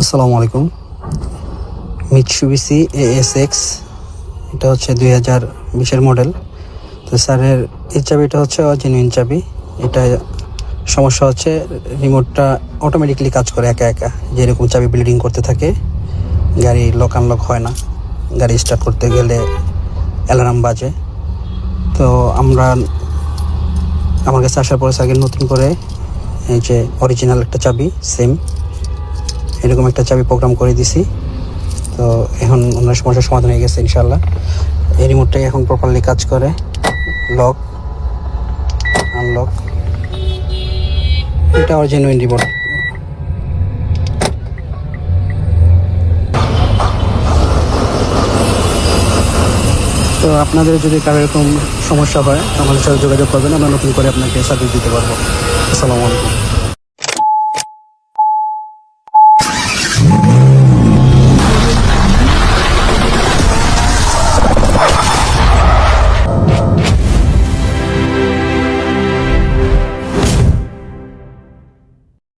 আসসালামু আলাইকুম। Mitsubishi ASX, এটা হচ্ছে 2020-এর মডেল। তো স্যারের এই চাবিটা হচ্ছে জেনুইন চাবি। এটা সমস্যা হচ্ছে রিমোটটা অটোমেটিক্যালি কাজ করে একা একা, যেরকম চাবি ব্লিডিং করতে থাকে, গাড়ি লক আনলক হয় না, গাড়ি স্টার্ট করতে গেলে অ্যালার্ম বাজে। তো আমার কাছে আসার পরে স্যারকে নতুন করে এই যে অরিজিনাল একটা চাবি, সেম এরকম একটা চাবি প্রোগ্রাম করে দিছি। তো এখন ওনার সমস্যার সমাধান হয়ে গেছে ইনশাল্লাহ। এই রিমোটটাই এখন প্রপারলি কাজ করে, লক আনলক। এটা আমার জেনুইন রিমোট। তো আপনাদের যদি কারো এরকম সমস্যা হয় আমাদের সাথে যোগাযোগ করবেন, আমরা নতুন করে আপনাকে সার্ভিস দিতে পারবো। আসসালামু আলাইকুম।